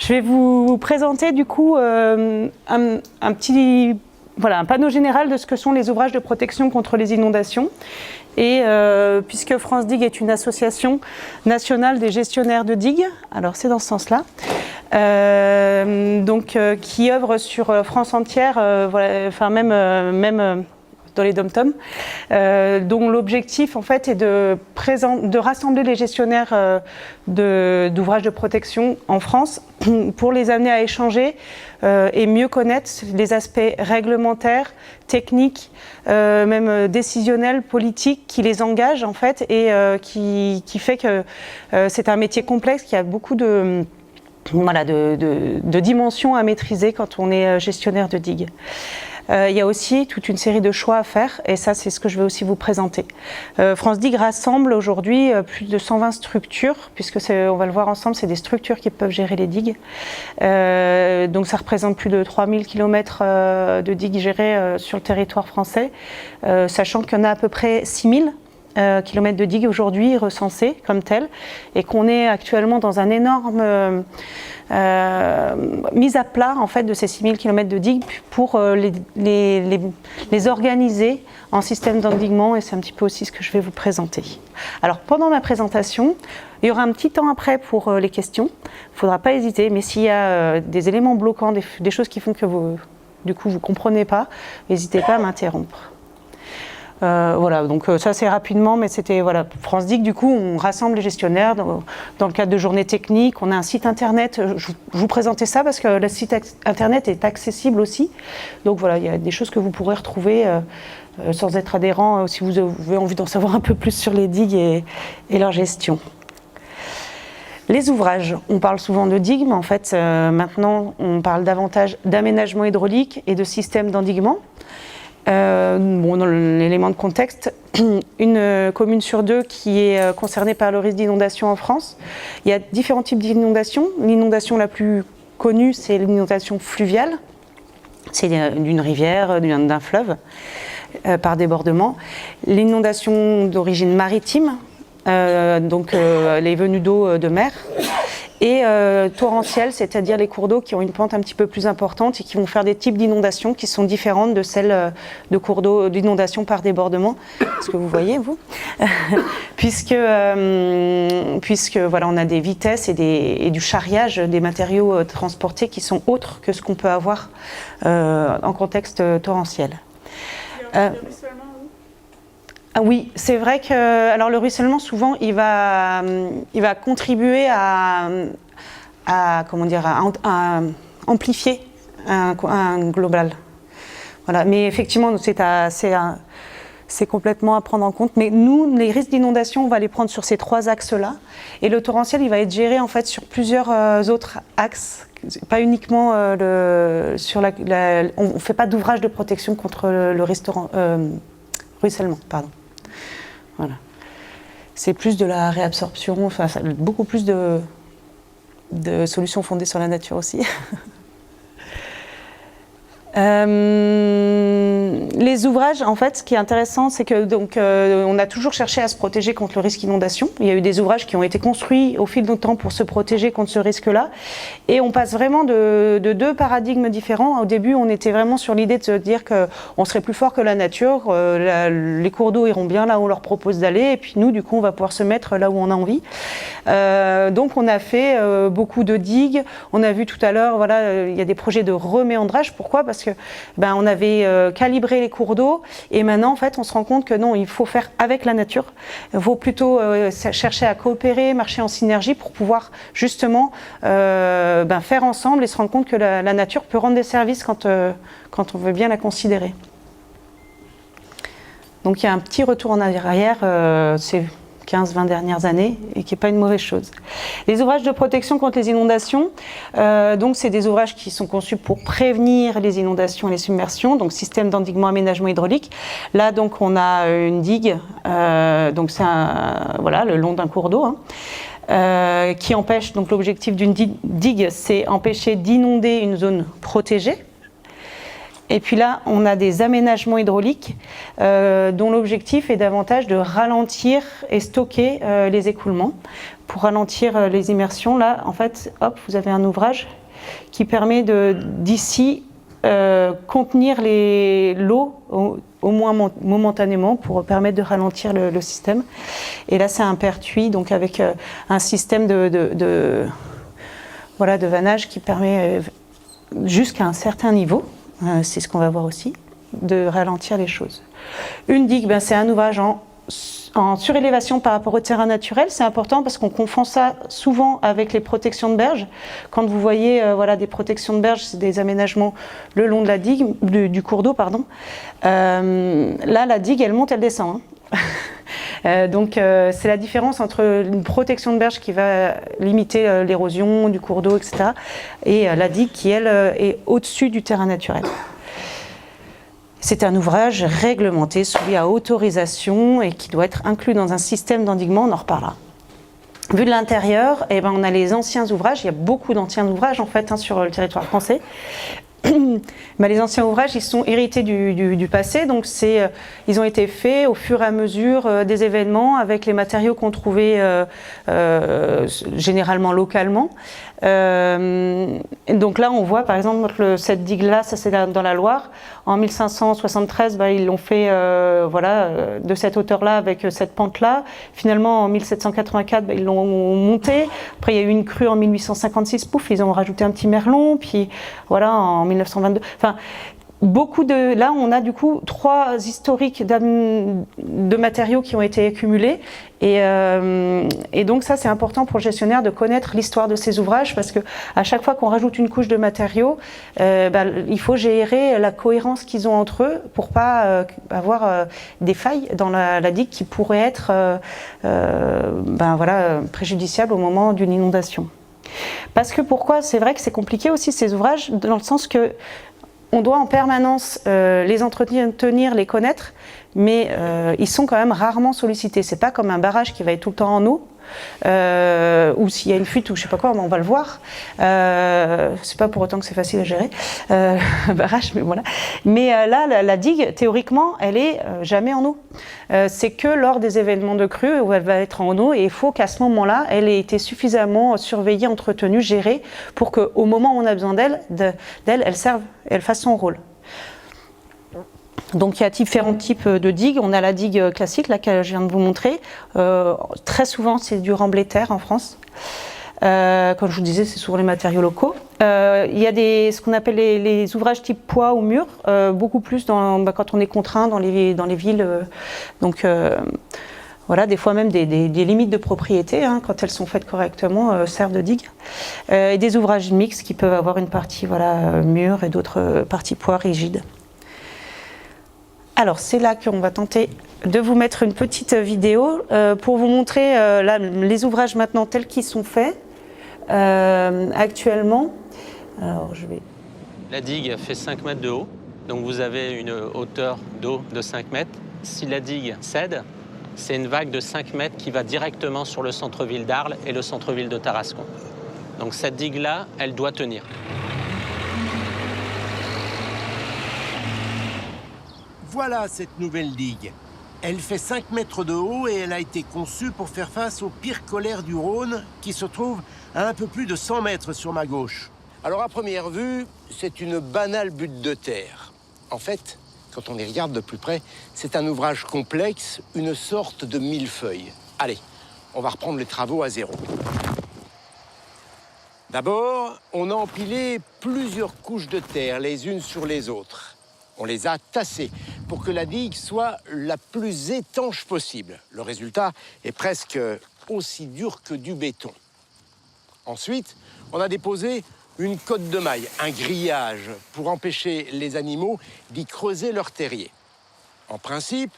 Je vais vous présenter du coup un panneau général de ce que sont les ouvrages de protection contre les inondations. Et puisque France Digue est une association nationale des gestionnaires de digues, alors c'est dans ce sens-là, qui œuvre sur France entière, même dans les dom-toms, dont l'objectif en fait est de rassembler les gestionnaires d'ouvrages de protection en France pour les amener à échanger et mieux connaître les aspects réglementaires, techniques, même décisionnels, politiques qui les engagent en fait et qui fait que c'est un métier complexe qui a beaucoup de dimensions à maîtriser quand on est gestionnaire de digues. Il y a aussi toute une série de choix à faire et ça c'est ce que je vais aussi vous présenter. France Digue rassemble aujourd'hui plus de 120 structures, puisque on va le voir ensemble, c'est des structures qui peuvent gérer les digues. Donc ça représente plus de 3000 km de digues gérées sur le territoire français, sachant qu'il y en a à peu près 6000 kilomètres de digues aujourd'hui recensés comme tels, et qu'on est actuellement dans un énorme mise à plat en fait de ces 6000 km de digues pour les organiser en système d'endiguement, et c'est un petit peu aussi ce que je vais vous présenter. Alors pendant ma présentation, il y aura un petit temps après pour les questions, il ne faudra pas hésiter, mais s'il y a des éléments bloquants, des choses qui font que vous ne comprenez pas, n'hésitez pas à m'interrompre. Donc ça c'est rapidement, mais c'était France Digue, du coup on rassemble les gestionnaires dans le cadre de journées techniques. On a un site internet, je vous présentais ça parce que le site internet est accessible aussi, donc voilà, il y a des choses que vous pourrez retrouver sans être adhérent si vous avez envie d'en savoir un peu plus sur les digues et leur gestion. Les ouvrages, on parle souvent de digues, mais en fait maintenant on parle davantage d'aménagement hydraulique et de système d'endiguement. Dans l'élément de contexte, une commune sur deux qui est concernée par le risque d'inondation en France. Il y a différents types d'inondations. L'inondation la plus connue, c'est l'inondation fluviale. C'est d'une rivière, d'un fleuve, par débordement. L'inondation d'origine maritime, les venues d'eau de mer. Et torrentielles, c'est-à-dire les cours d'eau qui ont une pente un petit peu plus importante et qui vont faire des types d'inondations qui sont différentes de celles de cours d'eau d'inondation par débordement. Est-ce que vous voyez, vous puisque on a des vitesses et du charriage des matériaux transportés qui sont autres que ce qu'on peut avoir en contexte torrentiel. Oui, c'est vrai que le ruissellement, souvent, il va contribuer à amplifier un global. Voilà. Mais effectivement, c'est complètement à prendre en compte. Mais nous, les risques d'inondation, on va les prendre sur ces trois axes-là. Et le torrentiel, il va être géré en fait sur plusieurs autres axes. Pas uniquement on ne fait pas d'ouvrage de protection contre le ruissellement, pardon. Voilà. C'est plus de la réabsorption, beaucoup plus de solutions fondées sur la nature aussi. Les ouvrages, en fait, ce qui est intéressant, c'est que on a toujours cherché à se protéger contre le risque inondation. Il y a eu des ouvrages qui ont été construits au fil du temps pour se protéger contre ce risque-là. Et on passe vraiment de deux paradigmes différents. Au début, on était vraiment sur l'idée de se dire qu'on serait plus fort que la nature. Les cours d'eau iront bien là où on leur propose d'aller. Et puis nous, du coup, on va pouvoir se mettre là où on a envie. Donc on a fait beaucoup de digues. On a vu tout à l'heure, il y a des projets de reméandrage. Pourquoi ? Parce que on avait calibré les cours d'eau et maintenant en fait on se rend compte que non, il faut faire avec la nature. Il faut plutôt chercher à coopérer, marcher en synergie pour pouvoir justement faire ensemble et se rendre compte que la nature peut rendre des services quand on veut bien la considérer. Donc il y a un petit retour en arrière, c'est 15-20 dernières années, et qui n'est pas une mauvaise chose. Les ouvrages de protection contre les inondations, c'est des ouvrages qui sont conçus pour prévenir les inondations et les submersions, donc système d'endiguement aménagement hydraulique. Là, donc, on a une digue, c'est le long d'un cours d'eau, qui empêche, donc l'objectif d'une digue, c'est empêcher d'inonder une zone protégée. Et puis là, on a des aménagements hydrauliques dont l'objectif est davantage de ralentir et stocker les écoulements. Pour ralentir les immersions, là, en fait, hop, vous avez un ouvrage qui permet d'ici contenir l'eau au moins momentanément pour permettre de ralentir le système. Et là, c'est un pertuis, donc avec un système de vannage qui permet jusqu'à un certain niveau, c'est ce qu'on va voir aussi, de ralentir les choses. Une digue, c'est un ouvrage en surélévation par rapport au terrain naturel. C'est important parce qu'on confond ça souvent avec les protections de berge. Quand vous voyez des protections de berge, c'est des aménagements le long de la digue, du cours d'eau, pardon. Là, la digue, elle monte, elle descend. Donc c'est la différence entre une protection de berge qui va limiter l'érosion du cours d'eau, etc. et la digue qui, elle, est au-dessus du terrain naturel. C'est un ouvrage réglementé, soumis à autorisation et qui doit être inclus dans un système d'endiguement, on en reparlera. Vu de l'intérieur, on a les anciens ouvrages, il y a beaucoup d'anciens ouvrages en fait sur le territoire français. Les anciens ouvrages, ils sont hérités du passé, donc ils ont été faits au fur et à mesure des événements avec les matériaux qu'on trouvait généralement localement. Donc là, on voit par exemple cette digue-là, ça c'est dans la Loire. En 1573, ils l'ont fait de cette hauteur-là avec cette pente-là. Finalement, en 1784, ils l'ont monté. Après, il y a eu une crue en 1856, pouf, ils ont rajouté un petit merlon. Puis voilà, en 1922. Enfin, là, on a du coup 3 historiques de matériaux qui ont été accumulés. Et donc ça, c'est important pour le gestionnaire de connaître l'histoire de ces ouvrages parce que à chaque fois qu'on rajoute une couche de matériaux, il faut gérer la cohérence qu'ils ont entre eux pour pas avoir des failles dans la digue qui pourraient être préjudiciables au moment d'une inondation. Parce que pourquoi? C'est vrai que c'est compliqué aussi ces ouvrages dans le sens que on doit en permanence les entretenir, les connaître, mais ils sont quand même rarement sollicités. C'est pas comme un barrage qui va être tout le temps en eau, ou s'il y a une fuite ou je sais pas quoi, on va le voir. C'est pas pour autant que c'est facile à gérer, barrage, mais voilà. Mais là, la digue, théoriquement, elle est jamais en eau. C'est que lors des événements de crue où elle va être en eau et il faut qu'à ce moment-là, elle ait été suffisamment surveillée, entretenue, gérée pour qu'au moment où on a besoin d'elle, elle serve, elle fasse son rôle. Donc il y a différents types de digues. On a la digue classique, là que je viens de vous montrer. Très souvent, c'est du remblai-terre en France. Comme je vous disais, c'est souvent les matériaux locaux. Il y a ce qu'on appelle les ouvrages type poids ou mur, beaucoup plus quand on est contraint dans les villes. Des fois même des limites de propriété, quand elles sont faites correctement, servent de digue. Et des ouvrages mixtes qui peuvent avoir une partie mur et d'autres parties poids rigides. Alors c'est là qu'on va tenter de vous mettre une petite vidéo pour vous montrer les ouvrages maintenant tels qu'ils sont faits actuellement. Alors, La digue fait 5 mètres de haut, donc vous avez une hauteur d'eau de 5 mètres. Si la digue cède, c'est une vague de 5 mètres qui va directement sur le centre-ville d'Arles et le centre-ville de Tarascon. Donc cette digue-là, elle doit tenir. Voilà cette nouvelle digue. Elle fait 5 mètres de haut et elle a été conçue pour faire face au pire colaire du Rhône qui se trouve à un peu plus de 100 mètres sur ma gauche. Alors à première vue, c'est une banale butte de terre. En fait, quand on y regarde de plus près, c'est un ouvrage complexe, une sorte de millefeuille. Allez, on va reprendre les travaux à zéro. D'abord, on a empilé plusieurs couches de terre, les unes sur les autres. On les a tassées pour que la digue soit la plus étanche possible. Le résultat est presque aussi dur que du béton. Ensuite, on a déposé une cotte de maille, un grillage, pour empêcher les animaux d'y creuser leur terrier. En principe,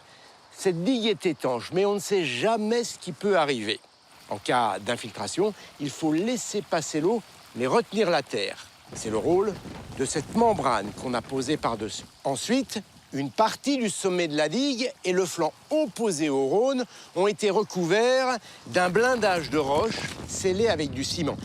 cette digue est étanche, mais on ne sait jamais ce qui peut arriver. En cas d'infiltration, il faut laisser passer l'eau, mais retenir la terre. C'est le rôle de cette membrane qu'on a posée par-dessus. Ensuite, une partie du sommet de la digue et le flanc opposé au Rhône ont été recouverts d'un blindage de roche scellé avec du ciment.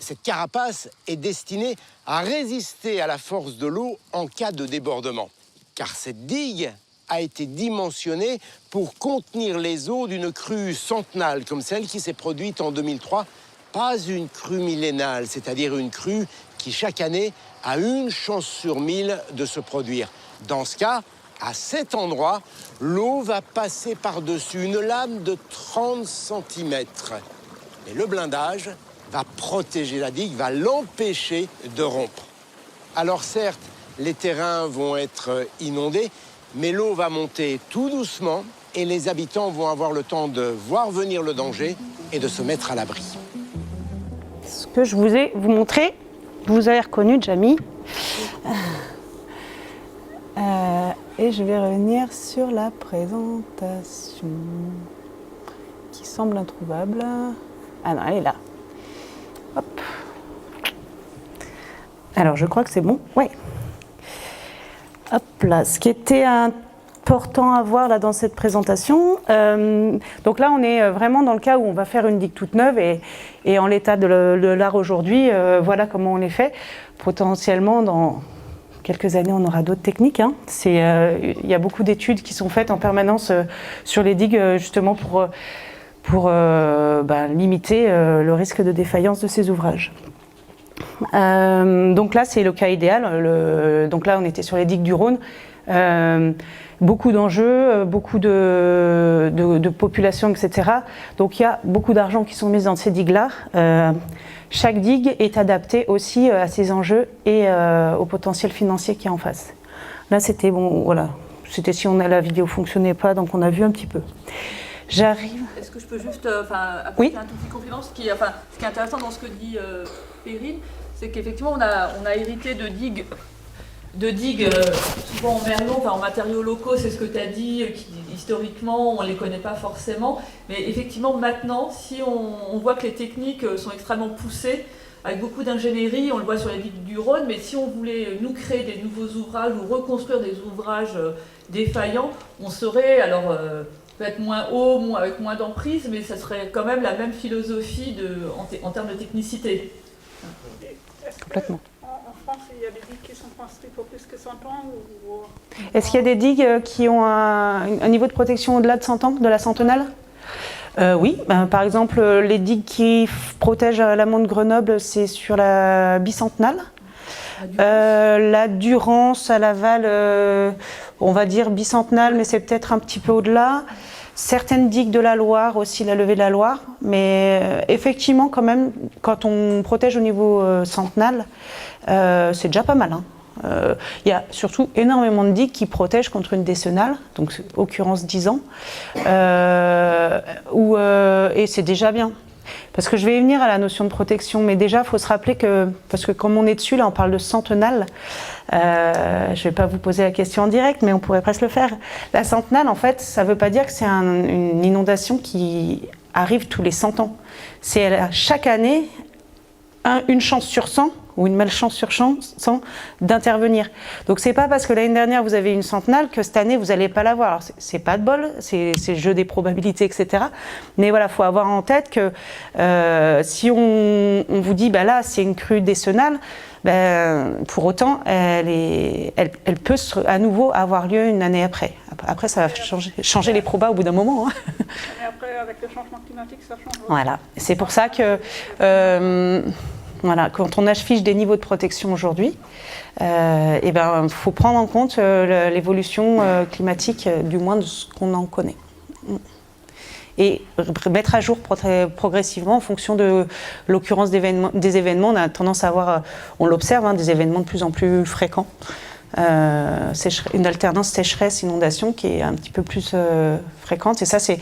Cette carapace est destinée à résister à la force de l'eau en cas de débordement. Car cette digue a été dimensionnée pour contenir les eaux d'une crue centenale, comme celle qui s'est produite en 2003. Pas une crue millénale, c'est-à-dire une crue qui, chaque année, a une chance sur 1000 de se produire. Dans ce cas, à cet endroit, l'eau va passer par-dessus une lame de 30 cm. Et le blindage va protéger la digue, va l'empêcher de rompre. Alors certes, les terrains vont être inondés, mais l'eau va monter tout doucement et les habitants vont avoir le temps de voir venir le danger et de se mettre à l'abri. Ce que je vous ai montré, vous avez reconnu, Jamie. Et je vais revenir sur la présentation qui semble introuvable. Ah non, elle est là. Hop. Alors, je crois que c'est bon. Oui. Hop là. Ce qui était important à voir là dans cette présentation. Donc là, on est vraiment dans le cas où on va faire une digue toute neuve et en l'état de l'art aujourd'hui, voilà comment on les fait. Potentiellement, dans quelques années, on aura d'autres techniques. Hein. Il y a beaucoup d'études qui sont faites en permanence sur les digues, justement pour limiter le risque de défaillance de ces ouvrages. Donc là, c'est le cas idéal. Donc là, on était sur les digues du Rhône. Beaucoup d'enjeux, beaucoup de population, etc. Donc il y a beaucoup d'argent qui sont mis dans ces digues-là. Chaque digue est adaptée aussi à ces enjeux et au potentiel financier qui est en face. Là, c'était bon, voilà. C'était si la vidéo fonctionnait pas, donc on a vu un petit peu. J'arrive. Est-ce que je peux juste apporter oui. un tout petit complément? Ce qui est intéressant dans ce que dit Perrine, c'est qu'effectivement, on a hérité de digues souvent en merlot, en matériaux locaux, c'est ce que tu as dit, qui, historiquement, on ne les connaît pas forcément. Mais effectivement, maintenant, si on voit que les techniques sont extrêmement poussées, avec beaucoup d'ingénierie, on le voit sur les digues du Rhône, mais si on voulait nous créer des nouveaux ouvrages ou reconstruire des ouvrages défaillants, on serait, alors peut-être moins haut, avec moins d'emprise, mais ça serait quand même la même philosophie en termes de technicité. Complètement. En France, il y a des digues qui sont construites pour plus que 100 ans Est-ce qu'il y a des digues qui ont un niveau de protection au-delà de 100 ans, de la centenale? Oui, par exemple, les digues qui protègent l'amont de Grenoble, c'est sur la bicentenale. La Durance à Laval, on va dire bicentenale, mais c'est peut-être un petit peu au-delà. Certaines digues de la Loire, aussi la levée de la Loire, mais effectivement, quand même, quand on protège au niveau centenal, c'est déjà pas mal. Il y a surtout énormément de digues qui protègent contre une décennale, donc en l'occurrence 10 ans, et c'est déjà bien. Parce que je vais y venir à la notion de protection, mais déjà il faut se rappeler que, parce que comme on est dessus, là on parle de centenale, je ne vais pas vous poser la question en direct, mais on pourrait presque le faire. La centenale, en fait, ça ne veut pas dire que c'est une inondation qui arrive tous les 100 ans. C'est chaque année une chance sur 100 ou une malchance sur 100 d'intervenir. Donc c'est pas parce que l'année dernière vous avez une centenale que cette année vous n'allez pas l'avoir. Alors c'est pas de bol, c'est le jeu des probabilités, etc. Mais voilà, il faut avoir en tête que si on vous dit là c'est une crue décennale, pour autant elle peut à nouveau avoir lieu une année après. Après ça va changer les probas au bout d'un moment. Hein. Et après, avec le changement climatique, ça change. Voilà, c'est pour ça que voilà, quand on affiche des niveaux de protection aujourd'hui, faut prendre en compte l'évolution climatique, du moins de ce qu'on en connaît. Et mettre à jour progressivement en fonction de l'occurrence des événements. On a tendance à avoir, on l'observe, des événements de plus en plus fréquents. Une alternance sécheresse-inondation qui est un petit peu plus fréquente. Et ça, c'est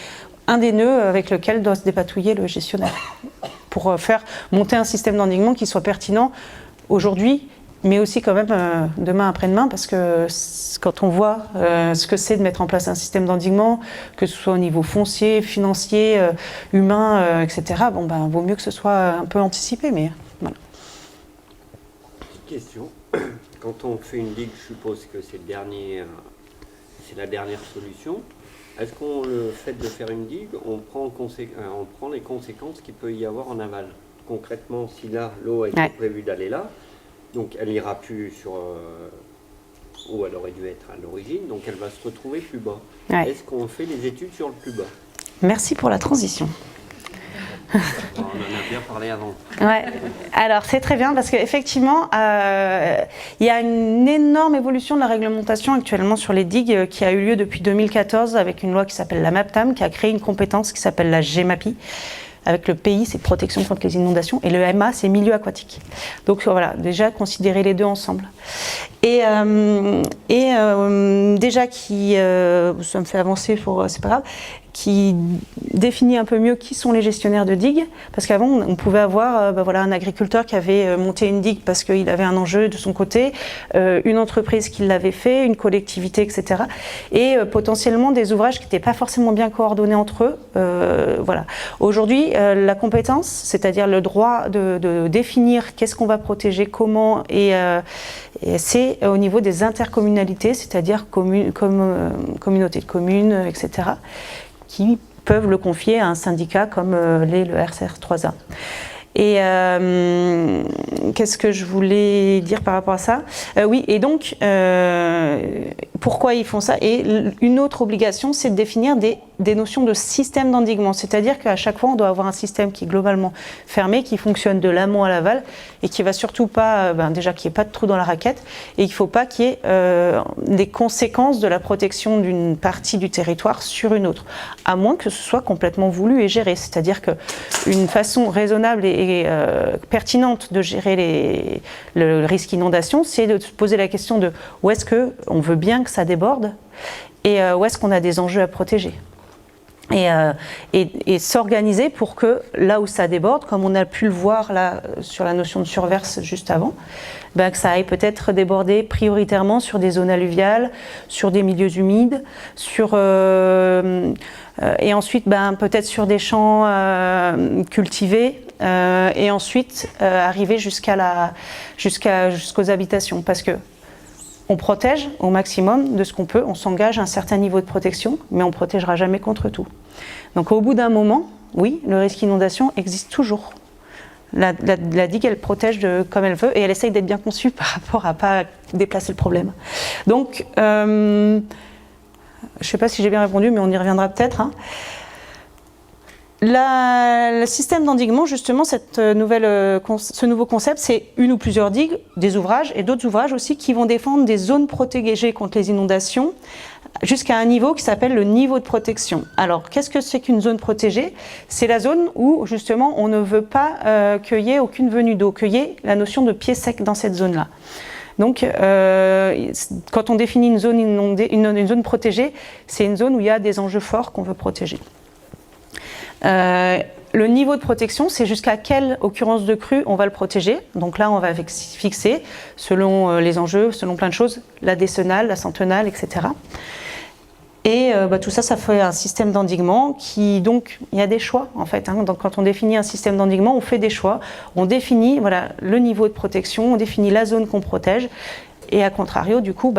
un des nœuds avec lequel doit se dépatouiller le gestionnaire pour faire monter un système d'endiguement qui soit pertinent aujourd'hui, mais aussi quand même demain après-demain, parce que quand on voit ce que c'est de mettre en place un système d'endiguement, que ce soit au niveau foncier, financier, humain, etc., vaut mieux que ce soit un peu anticipé, mais voilà. Petite question. Quand on fait une digue, je suppose que c'est la dernière solution. Est-ce qu'on, le fait de faire une digue, on prend les conséquences qu'il peut y avoir en aval? concrètement, si là, l'eau a été prévue d'aller là, donc elle n'ira plus sur où elle aurait dû être à l'origine, donc elle va se retrouver plus bas. Ouais. Est-ce qu'on fait des études sur le plus bas? Merci pour la transition. On en a bien parlé avant. Ouais. Alors c'est très bien parce qu'effectivement, il y a une énorme évolution de la réglementation actuellement sur les digues qui a eu lieu depuis 2014 avec une loi qui s'appelle la MAPTAM, qui a créé une compétence qui s'appelle la GEMAPI. Avec le PI, c'est protection contre les inondations, et le MA, c'est milieu aquatique. Donc voilà, déjà considérer les deux ensemble. Et déjà ça me fait avancer, c'est pas grave, qui définit un peu mieux qui sont les gestionnaires de digues, parce qu'avant on pouvait avoir un agriculteur qui avait monté une digue parce qu'il avait un enjeu de son côté, une entreprise qui l'avait fait, une collectivité, etc. Et potentiellement des ouvrages qui n'étaient pas forcément bien coordonnés entre eux. Voilà. Aujourd'hui, la compétence, c'est-à-dire le droit de définir qu'est-ce qu'on va protéger, comment, et c'est au niveau des intercommunalités, c'est-à-dire communautés de communes, etc., qui peuvent le confier à un syndicat comme l'est le RCR3A. Et qu'est-ce que je voulais dire par rapport à ça? Oui, et donc, pourquoi ils font ça? Et une autre obligation, c'est de définir des notions de système d'endiguement. C'est-à-dire qu'à chaque fois, on doit avoir un système qui est globalement fermé, qui fonctionne de l'amont à l'aval, et qui va surtout pas, déjà qu'il n'y ait pas de trou dans la raquette, et il ne faut pas qu'il y ait des conséquences de la protection d'une partie du territoire sur une autre, à moins que ce soit complètement voulu et géré. C'est-à-dire qu'une façon raisonnable et pertinente de gérer le risque inondation, c'est de se poser la question de où est-ce qu'on veut bien que ça déborde et où est-ce qu'on a des enjeux à protéger. Et s'organiser pour que là où ça déborde, comme on a pu le voir là sur la notion de surverse juste avant, que ça aille peut-être déborder prioritairement sur des zones alluviales, sur des milieux humides, et ensuite peut-être sur des champs cultivés, et ensuite arriver jusqu'aux habitations, parce que on protège au maximum de ce qu'on peut, on s'engage à un certain niveau de protection, mais on ne protégera jamais contre tout. Donc au bout d'un moment, oui, le risque inondation existe toujours. La digue, elle protège comme elle veut et elle essaye d'être bien conçue par rapport à ne pas déplacer le problème. Donc, je ne sais pas si j'ai bien répondu, mais on y reviendra peut-être. Le système d'endiguement, justement, ce nouveau concept, c'est une ou plusieurs digues, des ouvrages et d'autres ouvrages aussi qui vont défendre des zones protégées contre les inondations jusqu'à un niveau qui s'appelle le niveau de protection. Alors, qu'est-ce que c'est qu'une zone protégée? C'est la zone où, justement, on ne veut pas qu'il y ait aucune venue d'eau, qu'il y ait la notion de pied sec dans cette zone-là. Donc, quand on définit une zone inondée, une zone protégée, c'est une zone où il y a des enjeux forts qu'on veut protéger. Le niveau de protection, c'est jusqu'à quelle occurrence de crue on va le protéger. Donc là, on va fixer, selon les enjeux, selon plein de choses, la décennale, la centennale, etc. Et tout ça, ça fait un système d'endiguement qui, donc, il y a des choix, en fait. Donc, quand on définit un système d'endiguement, on fait des choix. On définit le niveau de protection, on définit la zone qu'on protège. Et à contrario, du coup,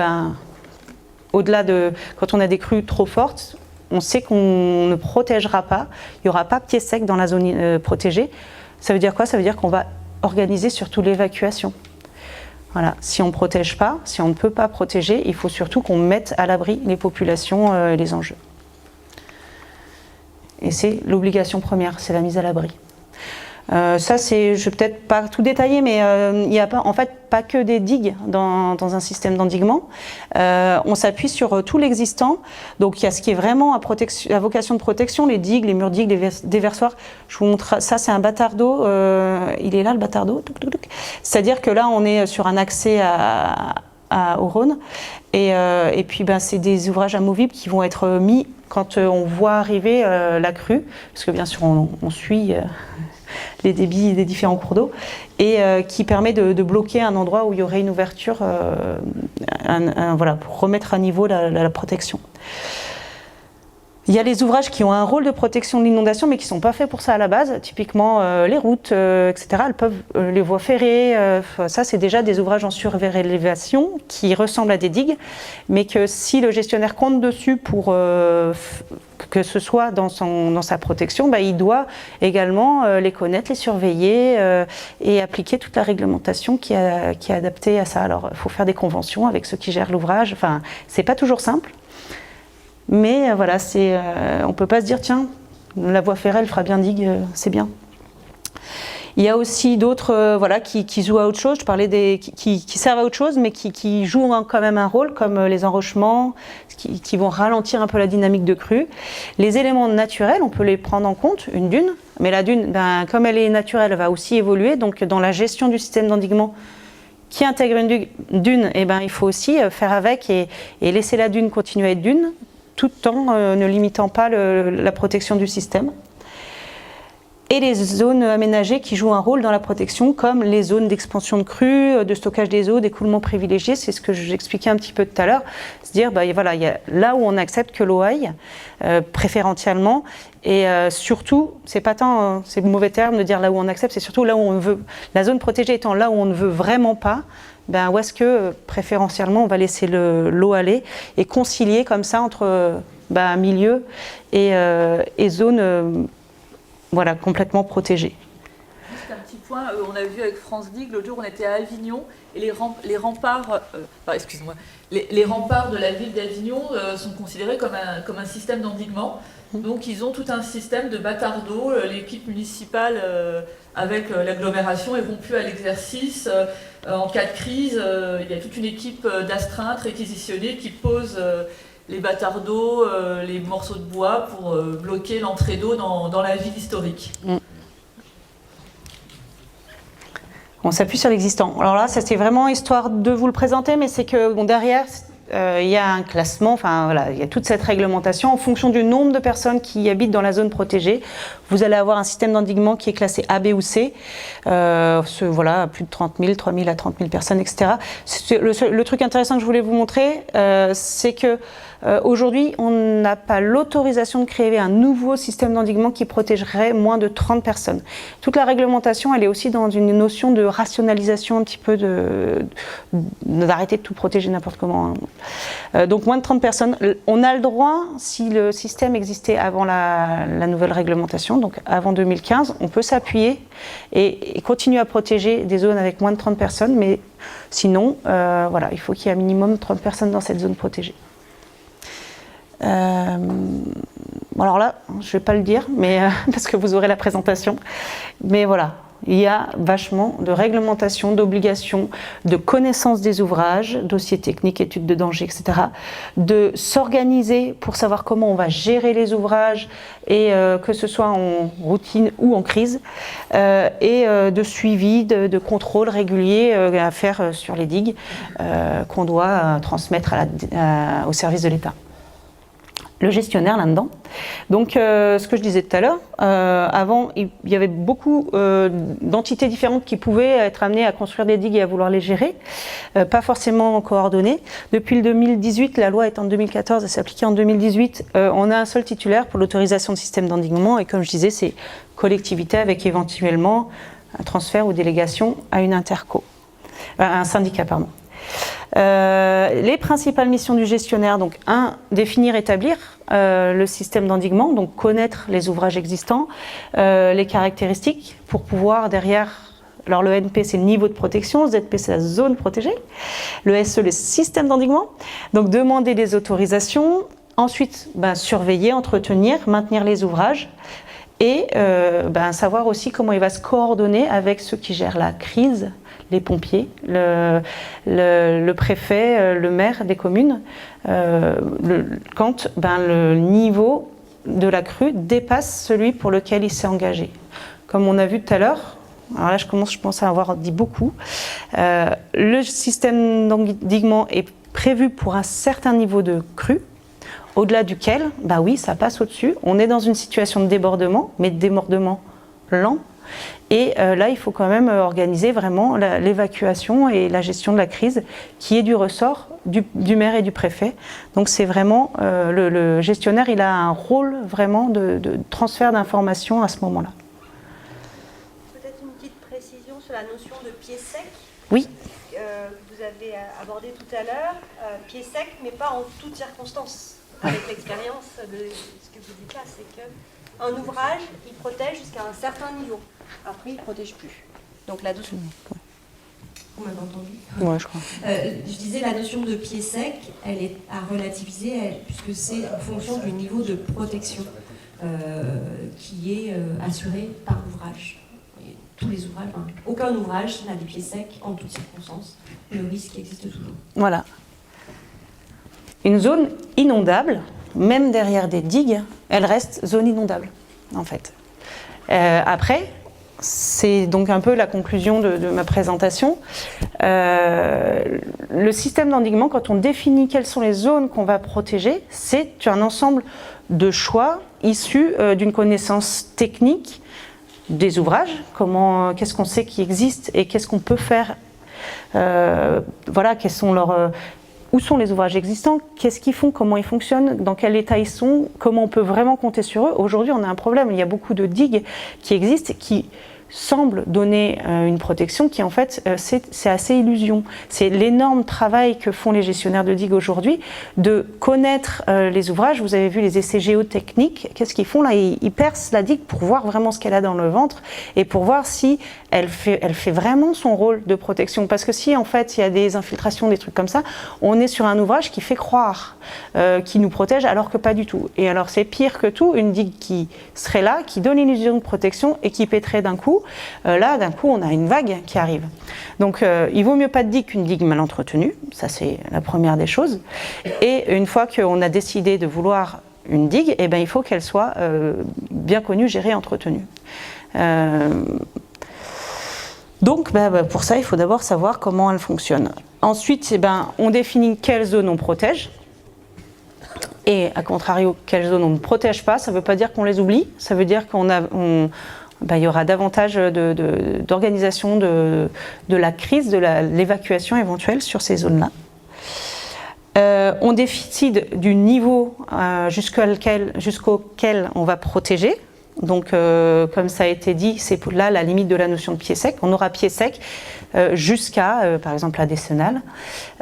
au-delà de... Quand on a des crues trop fortes, on sait qu'on ne protégera pas, il n'y aura pas pied sec dans la zone protégée. Ça veut dire quoi? Ça veut dire qu'on va organiser surtout l'évacuation. Voilà. Si on ne protège pas, si on ne peut pas protéger, il faut surtout qu'on mette à l'abri les populations et les enjeux. Et c'est l'obligation première, c'est la mise à l'abri. Ça, je ne vais peut-être pas tout détailler, mais il n'y a pas, en fait, pas que des digues dans un système d'endiguement. On s'appuie sur tout l'existant. Donc, il y a ce qui est vraiment à vocation de protection, les digues, les murs digues, les déversoirs. Je vous montre, ça, c'est un bâtard d'eau. Il est là, le bâtard d'eau. C'est-à-dire que là, on est sur un accès au Rhône. Et puis, c'est des ouvrages amovibles qui vont être mis quand on voit arriver la crue. Parce que, bien sûr, on suit... les débits des différents cours d'eau, et qui permet de bloquer un endroit où il y aurait une ouverture pour remettre à niveau la protection. Il y a les ouvrages qui ont un rôle de protection de l'inondation, mais qui ne sont pas faits pour ça à la base. Typiquement, les routes, etc. Elles peuvent, les voies ferrées, ça c'est déjà des ouvrages en surélévation qui ressemblent à des digues, mais que si le gestionnaire compte dessus pour que ce soit dans sa protection, il doit également les connaître, les surveiller et appliquer toute la réglementation qui est adaptée à ça. Alors, il faut faire des conventions avec ceux qui gèrent l'ouvrage. Enfin, c'est pas toujours simple. Mais voilà, on ne peut pas se dire, tiens, la voie ferrée, elle fera bien digue, c'est bien. Il y a aussi d'autres qui jouent à autre chose. Je parlais qui servent à autre chose, mais qui jouent quand même un rôle, comme les enrochements, qui vont ralentir un peu la dynamique de crue. Les éléments naturels, on peut les prendre en compte, une dune. Mais la dune, comme elle est naturelle, elle va aussi évoluer. Donc dans la gestion du système d'endiguement qui intègre une dune, il faut aussi faire avec et laisser la dune continuer à être dune, tout en ne limitant pas la protection du système. Et les zones aménagées qui jouent un rôle dans la protection, comme les zones d'expansion de crues, de stockage des eaux, d'écoulement privilégié, c'est ce que j'expliquais un petit peu tout à l'heure. C'est-à-dire, il y a là où on accepte que l'eau aille, préférentiellement, et surtout, c'est pas tant, c'est le mauvais terme de dire là où on accepte, c'est surtout là où on veut. La zone protégée étant là où on ne veut vraiment pas, où est-ce que préférentiellement on va laisser l'eau aller et concilier comme ça entre milieu et zone complètement protégée. Juste un petit point, on a vu avec France Digue, l'autre jour on était à Avignon et les remparts de la ville d'Avignon sont considérés comme un système d'endiguement. Donc ils ont tout un système de bâtards d'eau, l'équipe municipale avec l'agglomération est rompue à l'exercice. En cas de crise, il y a toute une équipe d'astreintes réquisitionnées qui pose les bâtards d'eau, les morceaux de bois pour bloquer l'entrée d'eau dans la ville historique. On s'appuie sur l'existant. Alors là, ça c'est vraiment histoire de vous le présenter, mais c'est que derrière, il y a un classement, il y a toute cette réglementation en fonction du nombre de personnes qui habitent dans la zone protégée. Vous allez avoir un système d'endiguement qui est classé A, B ou C, plus de 30 000, 3 000 à 30 000 personnes, etc. Le truc intéressant que je voulais vous montrer, c'est que aujourd'hui, on n'a pas l'autorisation de créer un nouveau système d'endiguement qui protégerait moins de 30 personnes. Toute la réglementation, elle est aussi dans une notion de rationalisation un petit peu d'arrêter de tout protéger n'importe comment. Donc moins de 30 personnes. On a le droit, si le système existait avant la nouvelle réglementation, donc avant 2015, on peut s'appuyer et continuer à protéger des zones avec moins de 30 personnes, mais sinon, il faut qu'il y ait un minimum de 30 personnes dans cette zone protégée. Alors là, je ne vais pas le dire, mais parce que vous aurez la présentation. Mais voilà, il y a vachement de réglementation, d'obligations, de connaissance des ouvrages, dossiers techniques, études de danger, etc. De s'organiser pour savoir comment on va gérer les ouvrages, et que ce soit en routine ou en crise, et de suivi, de contrôle régulier à faire sur les digues qu'on doit transmettre au service de l'État. Le gestionnaire là-dedans. Donc, ce que je disais tout à l'heure, avant, il y avait beaucoup d'entités différentes qui pouvaient être amenées à construire des digues et à vouloir les gérer, pas forcément coordonnées. Depuis le 2018, la loi est en 2014, elle s'est appliquée en 2018, on a un seul titulaire pour l'autorisation de système d'endiguement, et comme je disais, c'est collectivité avec éventuellement un transfert ou délégation à une interco, un syndicat, pardon. Les principales missions du gestionnaire, donc définir, établir le système d'endiguement, donc connaître les ouvrages existants, les caractéristiques pour pouvoir derrière, alors le NP c'est le niveau de protection, ZP c'est la zone protégée, le SE le système d'endiguement, donc demander des autorisations, ensuite surveiller, entretenir, maintenir les ouvrages, et savoir aussi comment il va se coordonner avec ceux qui gèrent la crise, les pompiers, le préfet, le maire des communes, quand le niveau de la crue dépasse celui pour lequel il s'est engagé. Comme on a vu tout à l'heure, alors là je pense à avoir dit beaucoup, le système d'endiguement est prévu pour un certain niveau de crue, au-delà duquel, ça passe au-dessus. On est dans une situation de débordement, mais de débordement lent. Et là, il faut quand même organiser vraiment l'évacuation et la gestion de la crise qui est du ressort du maire et du préfet. Donc c'est vraiment, le gestionnaire, il a un rôle vraiment de transfert d'informations à ce moment-là. Peut-être une petite précision sur la notion de pied sec. Oui. Vous avez abordé tout à l'heure, pied sec, mais pas en toutes circonstances. Avec l'expérience de ce que vous dites là, c'est qu'un ouvrage, il protège jusqu'à un certain niveau. Après, il ne protège plus. Donc la notion... Vous m'avez entendu? Ouais, je crois. Je disais, la notion de pied sec, elle est à relativiser, puisque c'est en fonction du niveau de protection qui est assuré par l'ouvrage. Tous les ouvrages, aucun ouvrage n'a des pieds secs en toutes circonstances. Le risque existe toujours. Voilà. Une zone inondable, même derrière des digues, elle reste zone inondable, en fait. Après, c'est donc un peu la conclusion de ma présentation. Le système d'endiguement, quand on définit quelles sont les zones qu'on va protéger, c'est un ensemble de choix issus d'une connaissance technique des ouvrages, qu'est-ce qu'on sait qui existe et qu'est-ce qu'on peut faire, voilà, quels sont où sont les ouvrages existants, qu'est-ce qu'ils font, comment ils fonctionnent, dans quel état ils sont, comment on peut vraiment compter sur eux. Aujourd'hui, on a un problème, il y a beaucoup de digues qui existent, qui semblent donner une protection qui en fait c'est assez illusion. C'est l'énorme travail que font les gestionnaires de digues aujourd'hui de connaître les ouvrages. Vous avez vu les essais géotechniques, qu'est-ce qu'ils font là? Ils percent la digue pour voir vraiment ce qu'elle a dans le ventre et pour voir si elle fait vraiment son rôle de protection. Parce que si en fait il y a des infiltrations, des trucs comme ça, on est sur un ouvrage qui fait croire qui nous protège alors que pas du tout. Et alors c'est pire que tout, une digue qui serait là, qui donne l'illusion de protection et qui pèterait d'un coup. Là, d'un coup, on a une vague qui arrive. Donc, il vaut mieux pas de digue qu'une digue mal entretenue. Ça, c'est la première des choses. Et une fois qu'on a décidé de vouloir une digue, eh ben, il faut qu'elle soit bien connue, gérée, entretenue. Donc, pour ça, il faut d'abord savoir comment elle fonctionne. Ensuite, eh ben, on définit quelle zone on protège. Et, à contrario, quelle zone on ne protège pas. Ça ne veut pas dire qu'on les oublie. Ça veut dire il y aura davantage d'organisation de la crise, de l'évacuation éventuelle sur ces zones-là. On décide du niveau jusqu'auquel on va protéger. Donc, comme ça a été dit, c'est là la limite de la notion de pied sec. On aura pied sec jusqu'à, par exemple, la décennale.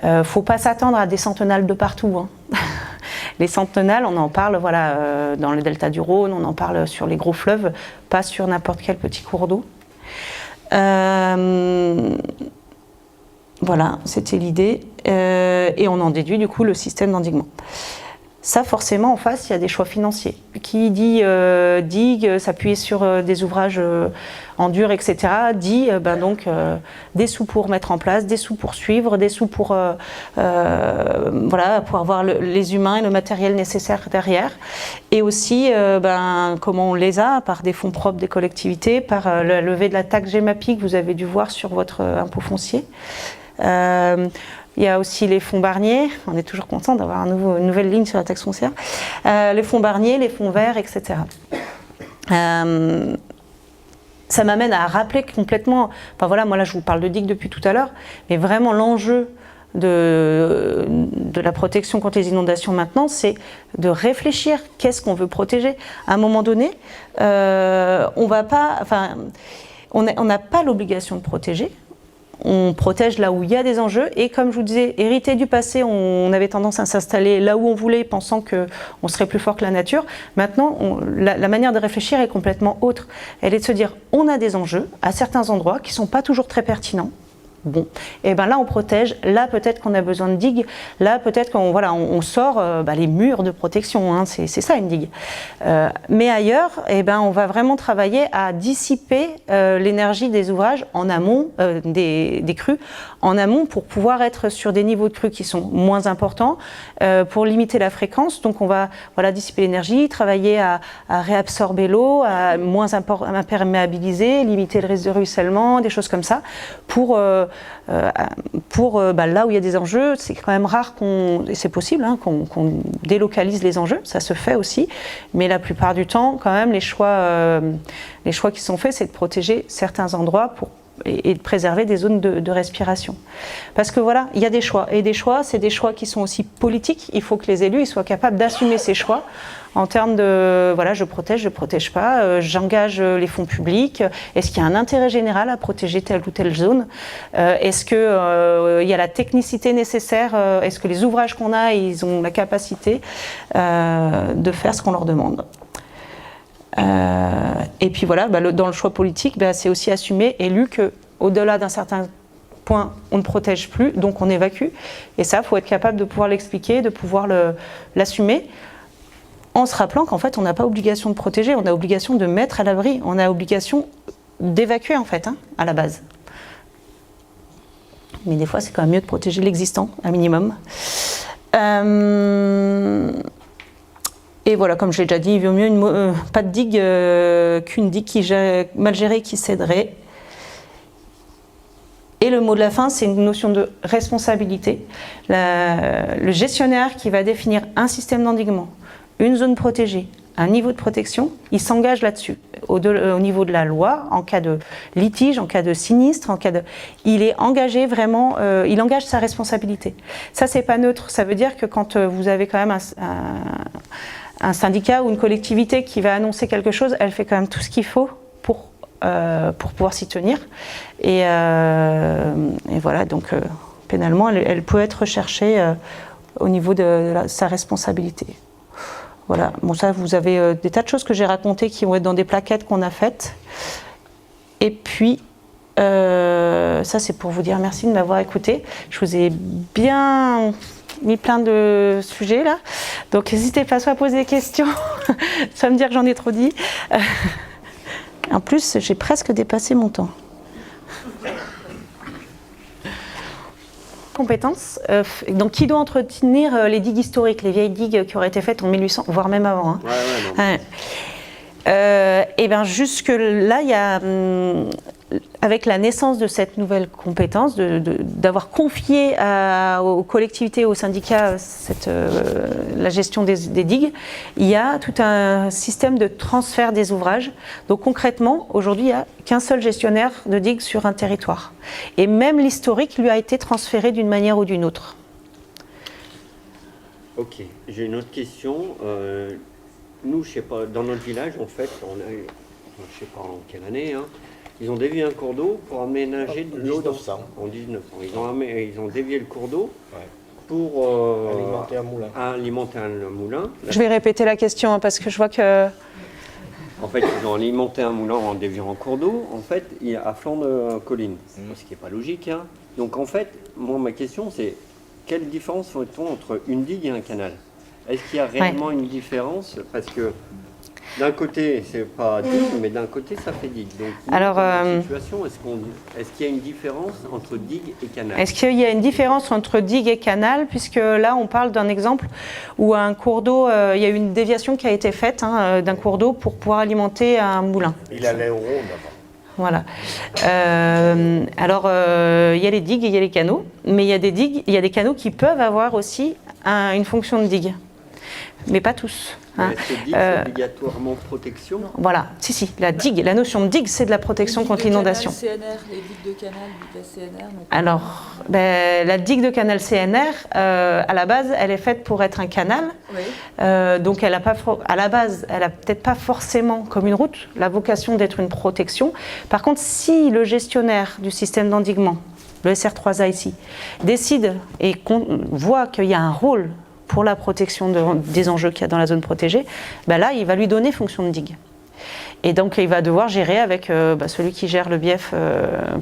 Il ne faut pas s'attendre à des centennales de partout, hein. Les centennales, on en parle dans le delta du Rhône, on en parle sur les gros fleuves, pas sur n'importe quel petit cours d'eau. Voilà, c'était l'idée. Et on en déduit du coup le système d'endiguement. Ça, forcément, en face, il y a des choix financiers. Qui dit digue, s'appuyer sur des ouvrages en dur, etc., dit des sous pour mettre en place, des sous pour suivre, des sous pour pour avoir les humains et le matériel nécessaire derrière. Et aussi, comment on les a, par des fonds propres des collectivités, par la levée de la taxe GEMAPI que vous avez dû voir sur votre impôt foncier. Il y a aussi les fonds Barnier, on est toujours content d'avoir une nouvelle ligne sur la taxe foncière, les fonds Barnier, les fonds verts, etc. Ça m'amène à rappeler complètement, moi là je vous parle de digues depuis tout à l'heure, mais vraiment l'enjeu de la protection contre les inondations maintenant, c'est de réfléchir qu'est-ce qu'on veut protéger. À un moment donné, on n'a pas l'obligation de protéger. On protège là où il y a des enjeux et comme je vous disais, hérité du passé, on avait tendance à s'installer là où on voulait pensant qu'on serait plus fort que la nature. Maintenant, la manière de réfléchir est complètement autre. Elle est de se dire, on a des enjeux à certains endroits qui ne sont pas toujours très pertinents. Bon, et là on protège, là peut-être qu'on a besoin de digues, là peut-être qu'on sort les murs de protection, hein, c'est ça une digue. Mais ailleurs, on va vraiment travailler à dissiper l'énergie des ouvrages en amont, des crues, en amont pour pouvoir être sur des niveaux de crues qui sont moins importants, pour limiter la fréquence. Donc on va dissiper l'énergie, travailler à réabsorber l'eau, à moins imperméabiliser, limiter le risque de ruissellement, des choses comme ça, pour là où il y a des enjeux. C'est quand même rare et c'est possible qu'on délocalise les enjeux, ça se fait aussi, mais la plupart du temps, quand même, les choix qui sont faits, c'est de protéger certains endroits et de préserver des zones de respiration. Parce que voilà, il y a des choix, et des choix, c'est des choix qui sont aussi politiques. Il faut que les élus soient capables d'assumer ces choix en termes de, voilà, je protège pas, j'engage les fonds publics, est-ce qu'il y a un intérêt général à protéger telle ou telle zone, est-ce qu'il y a la technicité nécessaire, est-ce que les ouvrages qu'on a, ils ont la capacité de faire ce qu'on leur demande. Et puis voilà, dans le choix politique, c'est aussi assumé et lu qu'au-delà d'un certain point, on ne protège plus, donc on évacue. Et ça, il faut être capable de pouvoir l'expliquer, de pouvoir l'assumer, en se rappelant qu'en fait, on n'a pas obligation de protéger, on a obligation de mettre à l'abri, on a obligation d'évacuer en fait, à la base. Mais des fois, c'est quand même mieux de protéger l'existant, un minimum. Et voilà, comme je l'ai déjà dit, il vaut mieux pas de digue qu'une digue mal gérée qui céderait. Et le mot de la fin, c'est une notion de responsabilité. Le gestionnaire qui va définir un système d'endiguement, une zone protégée, un niveau de protection, il s'engage là-dessus. Au niveau de la loi, en cas de litige, en cas de sinistre, il est engagé vraiment, il engage sa responsabilité. Ça, c'est pas neutre. Ça veut dire que quand vous avez quand même un syndicat ou une collectivité qui va annoncer quelque chose, elle fait quand même tout ce qu'il faut pour pouvoir s'y tenir. Et voilà, donc pénalement, elle peut être recherchée au niveau de sa responsabilité. Voilà, bon ça, vous avez des tas de choses que j'ai racontées qui vont être dans des plaquettes qu'on a faites. Et puis, ça c'est pour vous dire merci de m'avoir écouté. Je vous ai bien mis plein de sujets là, donc n'hésitez pas soit à poser des questions, soit à me dire que j'en ai trop dit. En plus, j'ai presque dépassé mon temps. Compétences. Donc, qui doit entretenir les digues historiques, les vieilles digues qui auraient été faites en 1800, voire même avant. Et bien, jusque là, il y a, avec la naissance de cette nouvelle compétence, d'avoir confié aux collectivités, aux syndicats, la gestion des digues, il y a tout un système de transfert des ouvrages. Donc concrètement, aujourd'hui, il n'y a qu'un seul gestionnaire de digues sur un territoire. Et même l'historique lui a été transféré d'une manière ou d'une autre. Ok, j'ai une autre question. Nous, je sais pas, dans notre village, en fait, on a eu, je sais pas en quelle année, ils ont dévié un cours d'eau pour aménager de l'eau en 1900. Ils ont dévié le cours d'eau pour alimenter un moulin. Je vais répéter la question parce que je vois que... En fait, ils ont alimenté un moulin en déviant un cours d'eau, en fait, à flanc de colline, ce qui n'est pas logique. Donc en fait, moi, ma question, c'est quelle différence fait-on entre une digue et un canal ? Est-ce qu'il y a réellement une différence ? Parce que d'un côté, c'est pas digue, mais d'un côté, ça fait digue. Donc, alors, situation, est-ce qu'il y a une différence entre digue et canal ? Est-ce qu'il y a une différence entre digue et canal ? Puisque là, on parle d'un exemple où un cours d'eau, il y a eu une déviation qui a été faite d'un cours d'eau pour pouvoir alimenter un moulin. Il allait au rond d'abord. Voilà. Alors, il y a les digues et il y a les canaux, mais il y a des digues, il y a des canaux qui peuvent avoir aussi une fonction de digue, mais pas tous. Est-ce que digue, c'est obligatoirement protection ? Voilà, si, la digue, la notion de digue, c'est de la protection contre l'inondation. CNR, les digues de canal, digues CNR. Alors, la digue de canal CNR, à la base, elle est faite pour être un canal. Oui. Donc, à la base, elle n'a peut-être pas forcément, comme une route, la vocation d'être une protection. Par contre, si le gestionnaire du système d'endiguement, le SR3A ici, décide et voit qu'il y a un rôle pour la protection des enjeux qu'il y a dans la zone protégée, là, il va lui donner fonction de digue. Et donc, il va devoir gérer avec celui qui gère le bief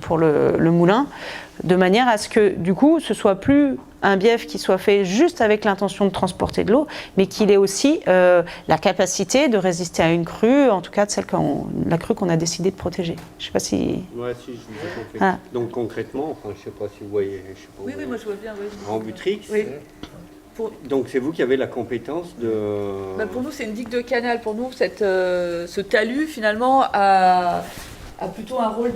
pour le moulin, de manière à ce que, du coup, ce soit plus un bief qui soit fait juste avec l'intention de transporter de l'eau, mais qu'il ait aussi la capacité de résister à une crue, en tout cas de la crue qu'on a décidé de protéger. Je ne sais pas si... Oui, si, je vous ai compris. Ah. Donc, concrètement, je ne sais pas si vous voyez... Oui, moi, je vois bien. Oui. En Butrix, oui. Donc c'est vous qui avez la compétence de... pour nous, c'est une digue de canal. Pour nous, ce talus, finalement, a plutôt un rôle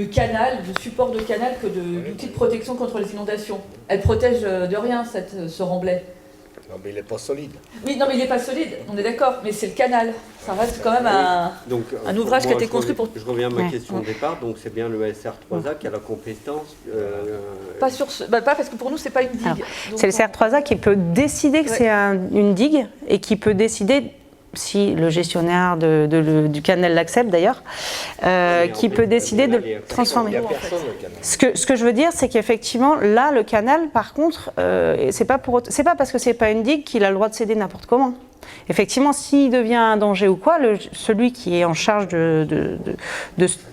canal, de support de canal que d'outils de protection contre les inondations. Elle protège de rien, ce remblai. Non, mais il n'est pas solide. Oui, non, mais il n'est pas solide, on est d'accord, mais c'est le canal. Ça reste quand même un ouvrage qui a été construit pour... Je reviens à ma question au départ, donc c'est bien le SR3A qui a la compétence... Pas sur pas parce que pour nous, c'est pas une digue. C'est le CR3A qui peut décider que c'est une digue et qui peut décider, si le gestionnaire du canal l'accepte d'ailleurs, qui peut décider de le transformer. Ce que je veux dire, c'est qu'effectivement, là, le canal, par contre, c'est pas parce que c'est pas une digue qu'il a le droit de céder n'importe comment. Effectivement, s'il devient un danger ou quoi, celui qui est en charge de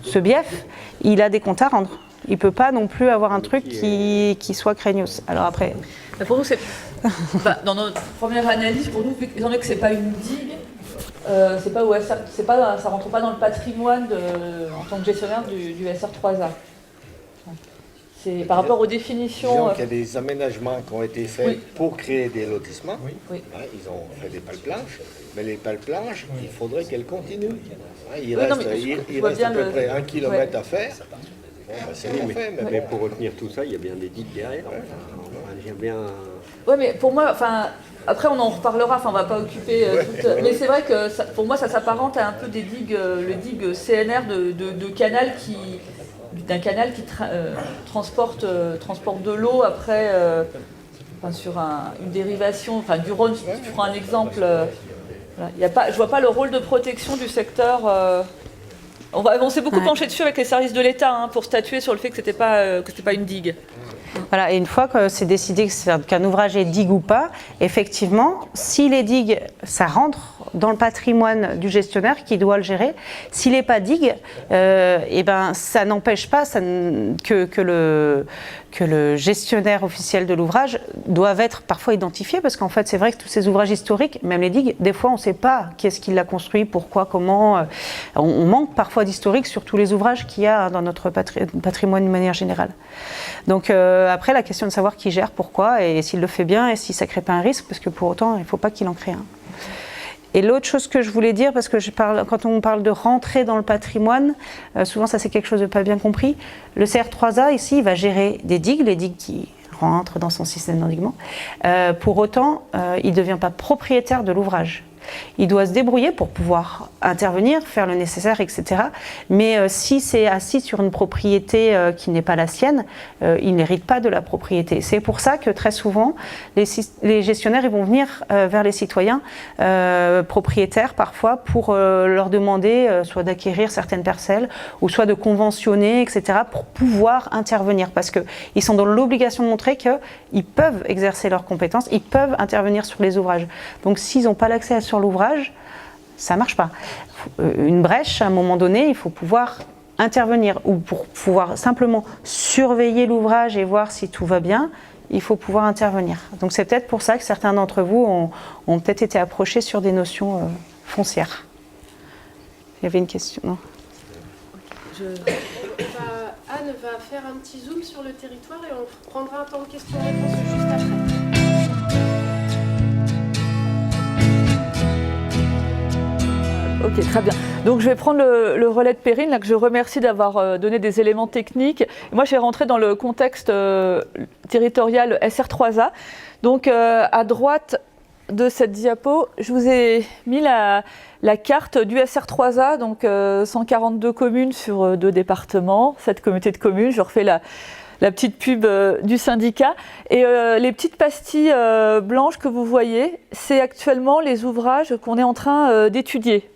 ce bief, il a des comptes à rendre. Il ne peut pas non plus avoir un truc qui soit craignos. Alors après... Pour nous, c'est... dans notre première analyse, pour nous, étant donné que ce n'est pas une digue, ça rentre pas dans le patrimoine en tant que gestionnaire du SR3A. C'est par rapport aux définitions... Disons qu'il y a des aménagements qui ont été faits pour créer des lotissements. Oui. Ils ont fait des pales-planches, mais les pales-planches, il faudrait qu'elles continuent. Il reste à peu près 1 kilomètre à faire. Mais pour retenir tout ça, il y a bien des digues derrière. Oui, mais pour moi, après on en reparlera, on ne va pas occuper mais c'est vrai que pour moi ça s'apparente à un peu des digues, le digue CNR d'un canal qui transporte de l'eau après sur une dérivation, du Rhône, je prends un exemple. Je ne vois pas le rôle de protection du secteur. On s'est beaucoup penché dessus avec les services de l'État pour statuer sur le fait que c'était pas une digue. Voilà, et une fois que c'est décidé qu'un ouvrage est digue ou pas, effectivement, si les digues, ça rentre dans le patrimoine du gestionnaire qui doit le gérer. S'il n'est pas digue, ça n'empêche pas que le gestionnaire officiel de l'ouvrage doive être parfois identifié, parce qu'en fait, c'est vrai que tous ces ouvrages historiques, même les digues, des fois, on ne sait pas qui est-ce qui l'a construit, pourquoi, comment. On manque parfois d'historique sur tous les ouvrages qu'il y a dans notre patrimoine de manière générale. Donc après, la question de savoir qui gère, pourquoi, et s'il le fait bien, et si ça ne crée pas un risque, parce que pour autant, il ne faut pas qu'il en crée un. Et l'autre chose que je voulais dire, parce que quand on parle de rentrer dans le patrimoine, souvent ça c'est quelque chose de pas bien compris. Le CR3A ici, il va gérer des digues, les digues qui rentrent dans son système d'endiguement. Pour autant, il ne devient pas propriétaire de l'ouvrage. Il doit se débrouiller pour pouvoir intervenir, faire le nécessaire, etc. Mais si c'est assis sur une propriété qui n'est pas la sienne, il n'hérite pas de la propriété. C'est pour ça que très souvent, les gestionnaires ils vont venir vers les citoyens propriétaires parfois pour leur demander soit d'acquérir certaines parcelles ou soit de conventionner, etc. pour pouvoir intervenir. Parce qu'ils sont dans l'obligation de montrer qu'ils peuvent exercer leurs compétences, ils peuvent intervenir sur les ouvrages. Donc s'ils n'ont pas l'accès sur l'ouvrage, ça ne marche pas. Une brèche, à un moment donné, il faut pouvoir intervenir, ou pour pouvoir simplement surveiller l'ouvrage et voir si tout va bien, il faut pouvoir intervenir. Donc c'est peut-être pour ça que certains d'entre vous ont peut-être été approchés sur des notions foncières. Il y avait une question, non ? Anne va faire un petit zoom sur le territoire et on prendra un temps de questions-réponses juste après. Ok, très bien. Donc je vais prendre le relais de Perrine, là, que je remercie d'avoir donné des éléments techniques. Moi, je vais rentrer dans le contexte territorial SR3A. Donc à droite de cette diapo, je vous ai mis la carte du SR3A, donc 142 communes sur 2 départements, 7 communautés de communes. Je refais la petite pub du syndicat. Et les petites pastilles blanches que vous voyez, c'est actuellement les ouvrages qu'on est en train d'étudier.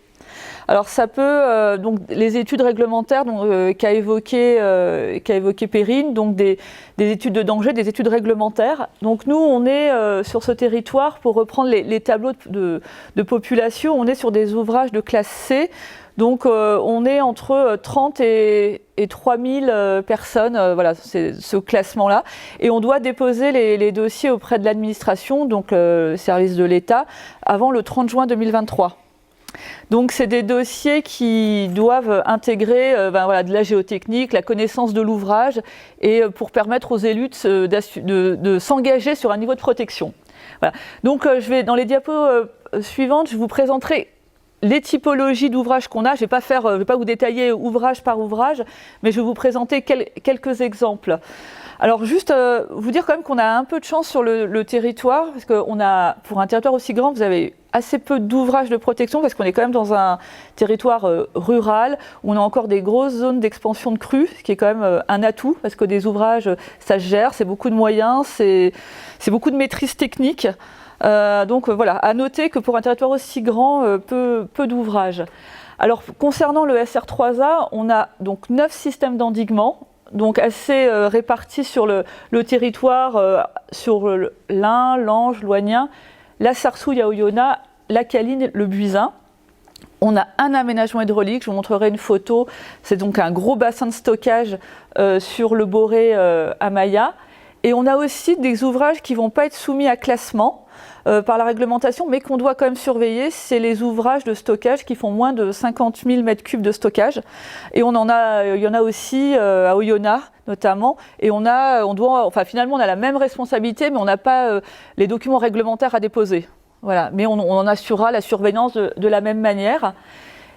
Alors ça peut, donc les études réglementaires qu'a évoqué Perrine, donc des études de danger, des études réglementaires. Donc nous, on est sur ce territoire, pour reprendre les tableaux de population, on est sur des ouvrages de classe C. Donc on est entre 30 et 3000 personnes, voilà, c'est ce classement-là. Et on doit déposer les dossiers auprès de l'administration, donc service de l'État, avant le 30 juin 2023. Donc c'est des dossiers qui doivent intégrer de la géotechnique, la connaissance de l'ouvrage, et pour permettre aux élus de s'engager sur un niveau de protection. Voilà. Donc je vais, dans les diapos suivantes, je vous présenterai les typologies d'ouvrages qu'on a. Je ne vais pas vous détailler ouvrage par ouvrage, mais je vais vous présenter quelques exemples. Alors juste vous dire quand même qu'on a un peu de chance sur le territoire, parce qu'on a, pour un territoire aussi grand, vous avez assez peu d'ouvrages de protection, parce qu'on est quand même dans un territoire rural, où on a encore des grosses zones d'expansion de crues, ce qui est quand même un atout, parce que des ouvrages, ça se gère, c'est beaucoup de moyens, c'est beaucoup de maîtrise technique. Donc voilà, à noter que pour un territoire aussi grand, peu d'ouvrages. Alors concernant le SR3A, on a donc 9 systèmes d'endiguement, donc assez répartis sur le territoire, sur l'Ain, l'Ange, l'Oignien, la Sarsouille à Oyonnax, la Caline, le Buisin. On a un aménagement hydraulique, je vous montrerai une photo, c'est donc un gros bassin de stockage sur le Boré à Maillat. Et on a aussi des ouvrages qui ne vont pas être soumis à classement par la réglementation, mais qu'on doit quand même surveiller, c'est les ouvrages de stockage qui font moins de 50 000 m3 de stockage. Et il y en a aussi à Oyonnax notamment, et finalement on a la même responsabilité, mais on n'a pas les documents réglementaires à déposer. Voilà. Mais on en assurera la surveillance de la même manière.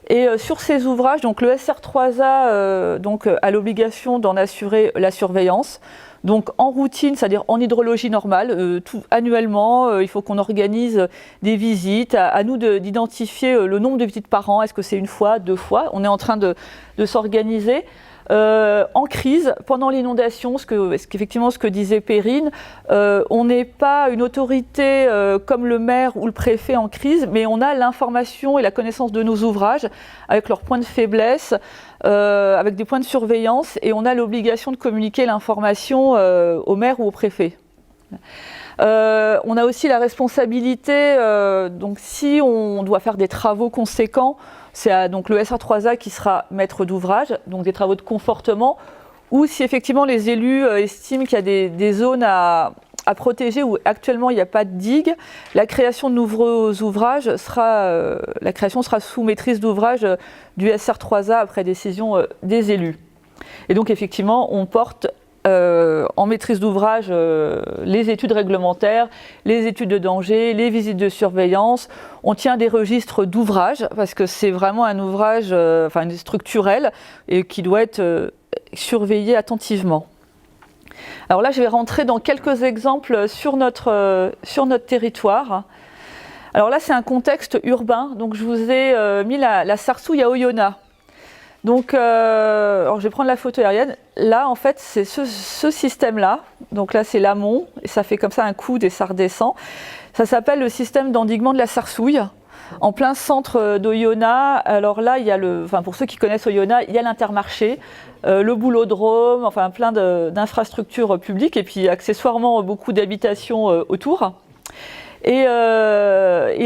Et sur ces ouvrages, donc le SR3A a l'obligation d'en assurer la surveillance. Donc en routine, c'est-à-dire en hydrologie normale, annuellement, il faut qu'on organise des visites. À nous d'identifier le nombre de visites par an. Est-ce que c'est une fois, 2 fois? On est en train de s'organiser. En crise, pendant l'inondation, ce que disait Perrine, on n'est pas une autorité comme le maire ou le préfet en crise, mais on a l'information et la connaissance de nos ouvrages, avec leurs points de faiblesse, avec des points de surveillance, et on a l'obligation de communiquer l'information au maire ou au préfet. On a aussi la responsabilité, donc si on doit faire des travaux conséquents, c'est donc le SR3A qui sera maître d'ouvrage, donc des travaux de confortement, ou si effectivement les élus estiment qu'il y a des zones à protéger où actuellement il n'y a pas de digue, la création de nouveaux ouvrages sera sous maîtrise d'ouvrage du SR3A après décision des élus. Et donc effectivement, on porte en maîtrise d'ouvrage les études réglementaires, les études de danger, les visites de surveillance. On tient des registres d'ouvrages parce que c'est vraiment un ouvrage structurel et qui doit être surveillé attentivement. Alors là, je vais rentrer dans quelques exemples sur notre territoire. Alors là, c'est un contexte urbain. Donc je vous ai mis la Sarsouille à Oyonnax. Donc, alors je vais prendre la photo aérienne. Là, en fait, c'est ce système-là. Donc là, c'est l'amont, et ça fait comme ça un coude et ça redescend. Ça s'appelle le système d'endiguement de la Sarsouille, en plein centre d'Oyonnax. Alors là, il y a pour ceux qui connaissent Oyonnax, il y a l'Intermarché, le Boulodrome, enfin plein d'infrastructures publiques, et puis accessoirement beaucoup d'habitations autour. Et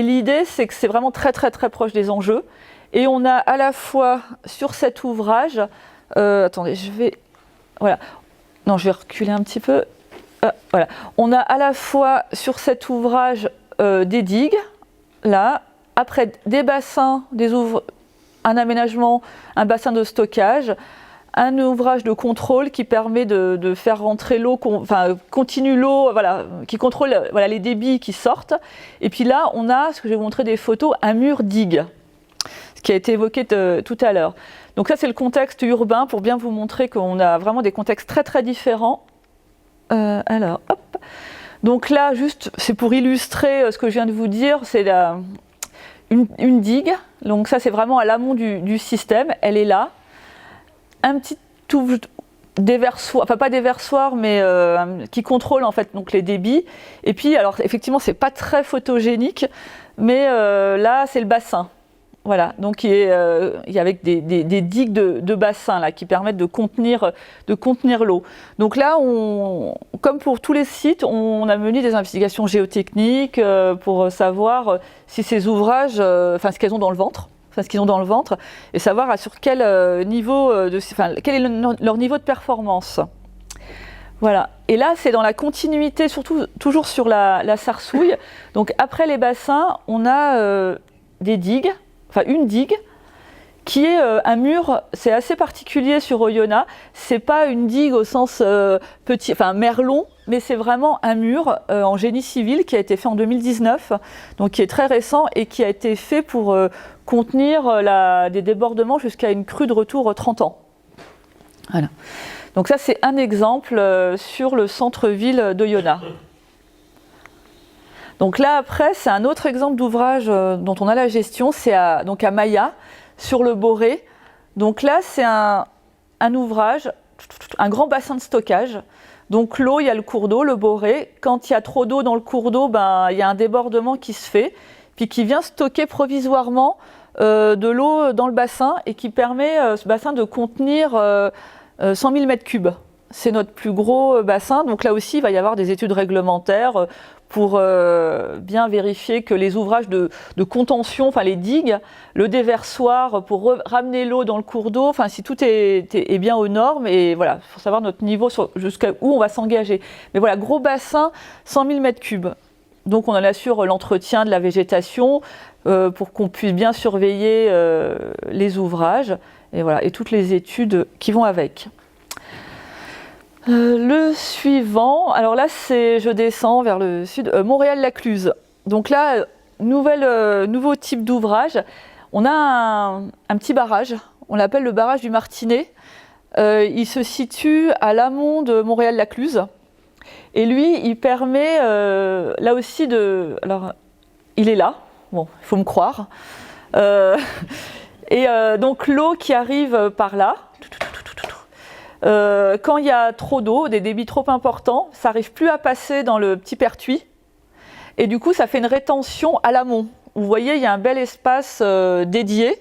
l'idée, c'est que c'est vraiment très très très proche des enjeux. Et on a à la fois sur cet ouvrage, attendez, je vais reculer un petit peu. Voilà. On a à la fois sur cet ouvrage des digues, là, après des bassins, un aménagement, un bassin de stockage, un ouvrage de contrôle qui permet de faire rentrer l'eau, continue l'eau, qui contrôle les débits qui sortent. Et puis là, on a, ce que je vais vous montrer des photos, un mur digue, ce qui a été évoqué tout à l'heure. Donc ça, c'est le contexte urbain pour bien vous montrer qu'on a vraiment des contextes très très différents. Alors, hop. Donc là, juste, c'est pour illustrer ce que je viens de vous dire, c'est une digue. Donc ça, c'est vraiment à l'amont du système. Elle est là. Un petit déversoir, enfin pas déversoir, mais qui contrôle en fait donc les débits. Et puis, alors effectivement, c'est pas très photogénique, mais là, c'est le bassin. Voilà, donc il y a avec des digues de bassin là, qui permettent de contenir l'eau. Donc là, comme pour tous les sites, on a mené des investigations géotechniques pour savoir si ces ouvrages, ce qu'ils ont dans le ventre, et savoir sur quel niveau, quel est leur niveau de performance. Voilà. Et là, c'est dans la continuité, toujours sur la Sarsouille. Donc après les bassins, on a des digues. Enfin, une digue qui est un mur, c'est assez particulier sur Oyonnax. C'est pas une digue au sens petit, merlon, mais c'est vraiment un mur en génie civil qui a été fait en 2019, donc qui est très récent et qui a été fait pour contenir des débordements jusqu'à une crue de retour 30 ans. Voilà. Donc ça, c'est un exemple sur le centre-ville d'Oyonnax. Donc là, après, c'est un autre exemple d'ouvrage dont on a la gestion, c'est à Maya, sur le Boré. Donc là, c'est un ouvrage, un grand bassin de stockage. Donc l'eau, il y a le cours d'eau, le Boré. Quand il y a trop d'eau dans le cours d'eau, il y a un débordement qui se fait, puis qui vient stocker provisoirement de l'eau dans le bassin et qui permet ce bassin de contenir 100 000 m3. C'est notre plus gros bassin. Donc là aussi, il va y avoir des études réglementaires pour bien vérifier que les ouvrages de contention, enfin les digues, le déversoir pour ramener l'eau dans le cours d'eau, enfin si tout est bien aux normes, et voilà, il faut savoir notre niveau jusqu'à où on va s'engager. Mais voilà, gros bassin, 100 000 m3. Donc on en assure l'entretien de la végétation pour qu'on puisse bien surveiller les ouvrages, et voilà, et toutes les études qui vont avec. Le suivant, alors là je descends vers le sud, Montréal-Lacluse. Donc là, nouveau type d'ouvrage. On a un petit barrage, on l'appelle le barrage du Martinet. Il se situe à l'amont de Montréal-Lacluse. Et lui, il permet là aussi de... Alors, il est là, bon, il faut me croire. Donc l'eau qui arrive par là, quand il y a trop d'eau, des débits trop importants, ça n'arrive plus à passer dans le petit pertuis. Et du coup, ça fait une rétention à l'amont. Vous voyez, il y a un bel espace dédié.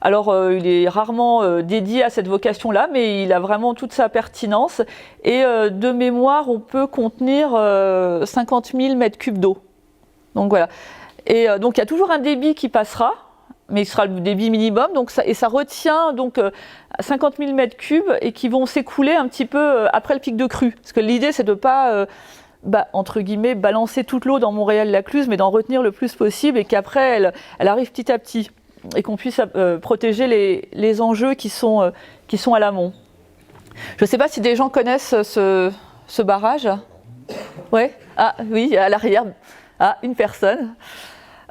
Alors, il est rarement dédié à cette vocation-là, mais il a vraiment toute sa pertinence. Et de mémoire, on peut contenir 50 000 m3 d'eau. Donc voilà. Et donc, il y a toujours un débit qui passera, mais ce sera le débit minimum. Donc ça retient donc 50 000 m3 et qui vont s'écouler un petit peu après le pic de crue. Parce que l'idée, c'est de ne pas, entre guillemets, balancer toute l'eau dans Montréal-Lacluse, mais d'en retenir le plus possible et qu'après, elle arrive petit à petit. Et qu'on puisse protéger les enjeux qui sont à l'amont. Je ne sais pas si des gens connaissent ce barrage. Ouais. Ah oui, à l'arrière. Ah, une personne.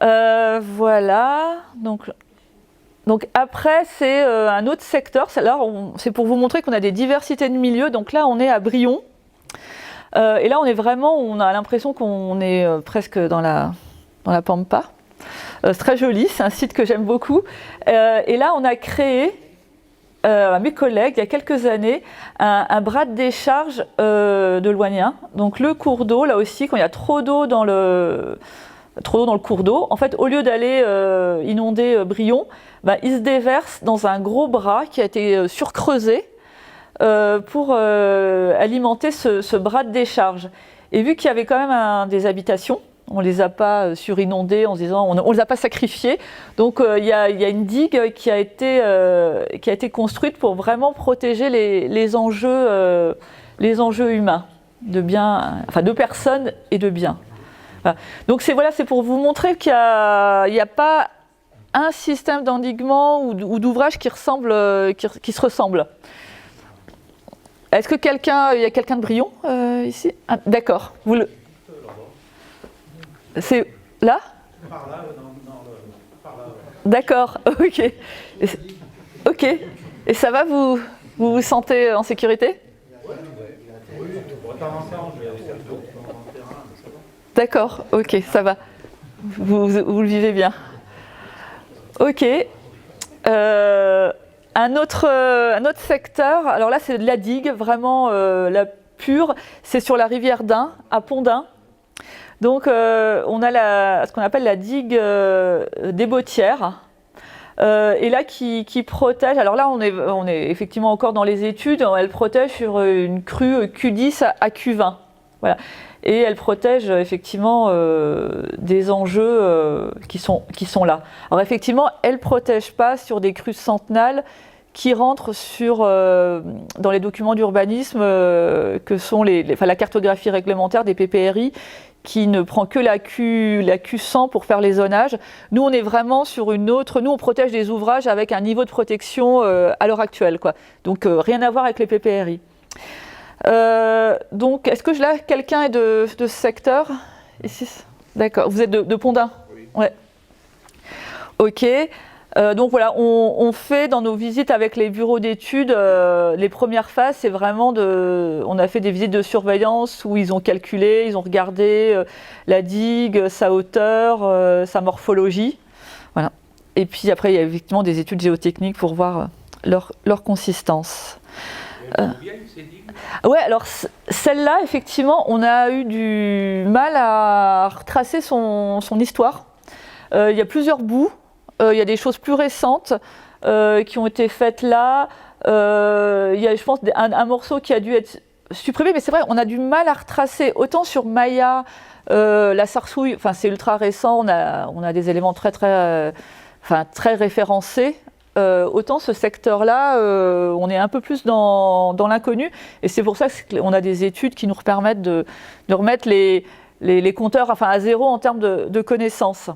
Voilà. Donc après, c'est un autre secteur. C'est pour vous montrer qu'on a des diversités de milieux. Donc là, on est à Brion. Et là, on a l'impression qu'on est presque dans la Pampa. C'est très joli, c'est un site que j'aime beaucoup. Et là, on a créé, à mes collègues, il y a quelques années, un bras de décharge de Loignin. Donc le cours d'eau, là aussi, quand il y a trop d'eau dans le cours d'eau, en fait, au lieu d'aller inonder Brion, il se déverse dans un gros bras qui a été surcreusé pour alimenter ce bras de décharge. Et vu qu'il y avait quand même des habitations, on ne les a pas surinondés en se disant, on ne les a pas sacrifiés. Donc il y a une digue qui a été construite pour vraiment protéger les enjeux humains, de personnes et de biens. Voilà. Donc c'est pour vous montrer qu'il n'y a pas un système d'endiguement ou d'ouvrage qui se ressemble. Est-ce que il y a quelqu'un de Brion ici? Ah, d'accord. C'est là? Par là, par là. D'accord, ok. Ok. Et ça va, vous vous sentez en sécurité? Oui. D'accord, ok, ça va. Vous le vivez bien. Ok. Un autre secteur, alors là c'est de la digue, vraiment la pure, c'est sur la rivière d'Ain, à Pont-d'Ain. Donc on a ce qu'on appelle la digue des Bottières, et là qui protège, alors là on est effectivement encore dans les études, elle protège sur une crue Q10 à Q20. Voilà. Et elle protège effectivement des enjeux qui sont là. Alors effectivement, elle ne protège pas sur des crues centenales qui rentrent dans les documents d'urbanisme que sont la cartographie réglementaire des PPRI, qui ne prend que la Q100 pour faire les zonages. Nous, on est vraiment sur une autre... Nous, on protège des ouvrages avec un niveau de protection à l'heure actuelle, quoi. Donc, rien à voir avec les PPRI. Donc, est-ce que là, quelqu'un est de ce secteur ici? D'accord. Vous êtes de Pondin? Oui. Ouais. Ok. Donc voilà, on fait dans nos visites avec les bureaux d'études, les premières phases, c'est vraiment on a fait des visites de surveillance où ils ont calculé, ils ont regardé la digue, sa hauteur, sa morphologie. Voilà. Et puis après, il y a effectivement des études géotechniques pour voir leur consistance. Ouais, alors celle-là, effectivement, on a eu du mal à retracer son histoire. Il y a plusieurs bouts. Il y a des choses plus récentes qui ont été faites là. Il y a, je pense, un morceau qui a dû être supprimé, mais c'est vrai, on a du mal à retracer. Autant sur Maya, la Sarsouille, enfin c'est ultra récent, on a des éléments très référencés. Autant ce secteur-là, on est un peu plus dans l'inconnu, et c'est pour ça qu'on a des études qui nous permettent de remettre les compteurs à zéro en termes de connaissances.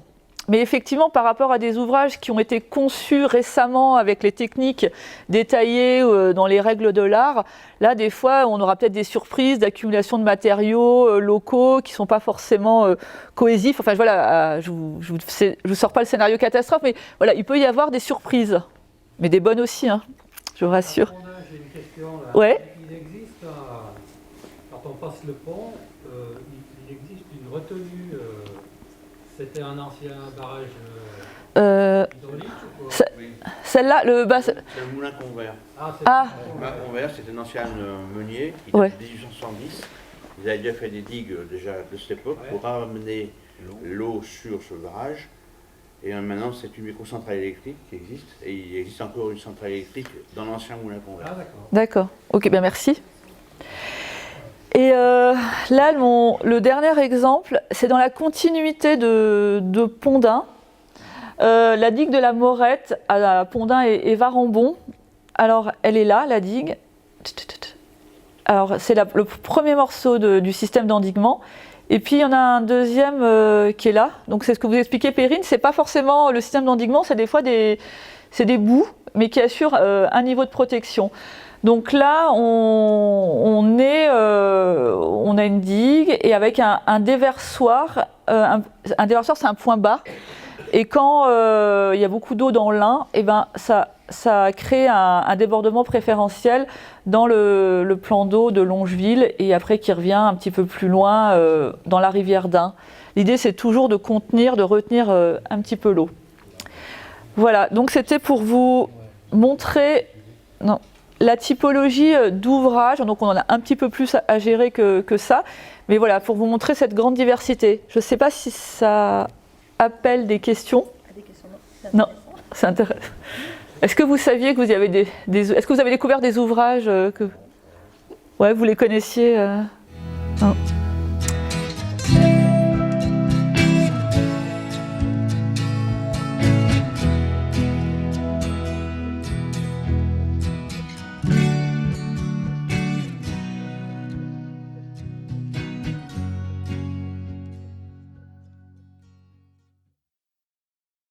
Mais effectivement, par rapport à des ouvrages qui ont été conçus récemment avec les techniques détaillées dans les règles de l'art, là, des fois, on aura peut-être des surprises d'accumulation de matériaux locaux qui ne sont pas forcément cohésifs. Enfin, voilà, je vous sors pas le scénario catastrophe, mais voilà, il peut y avoir des surprises. Mais des bonnes aussi, hein, je vous rassure. J'ai une question là. Ouais. Il existe, quand on passe le pont, il existe une retenue. C'était un ancien barrage hydraulique ou quoi? Celle-là, c'est le moulin Convert. Le moulin Convert, c'est un ancien meunier qui date de 1870. Ils avaient déjà fait des digues déjà de cette époque pour ramener l'eau sur ce barrage. Et maintenant, c'est une microcentrale électrique qui existe. Et il existe encore une centrale électrique dans l'ancien moulin Convert. Ah, d'accord. D'accord. Ok, bien merci. Et là, le dernier exemple, c'est dans la continuité de Pondin. La digue de la Morette à Pondin et Varambon. Alors, elle est là, la digue. Alors, c'est le premier morceau du système d'endiguement. Et puis, il y en a un deuxième qui est là. Donc, c'est ce que vous expliquez, Perrine. C'est pas forcément le système d'endiguement, c'est des fois des bouts, mais qui assurent un niveau de protection. Donc là, on a une digue et avec un déversoir. Un déversoir, c'est un point bas. Et quand il y a beaucoup d'eau dans l'Ain, eh ben, ça crée un débordement préférentiel dans le plan d'eau de Longeville et après qui revient un petit peu plus loin dans la rivière d'Ain. L'idée, c'est toujours de contenir, de retenir un petit peu l'eau. Voilà, donc c'était pour vous montrer... Non. La typologie d'ouvrages, donc on en a un petit peu plus à gérer que ça, mais voilà, pour vous montrer cette grande diversité. Je ne sais pas si ça appelle des questions. Des questions, non, c'est intéressant. Est-ce que vous saviez que vous avez est-ce que vous avez découvert des ouvrages que... Ouais, vous les connaissiez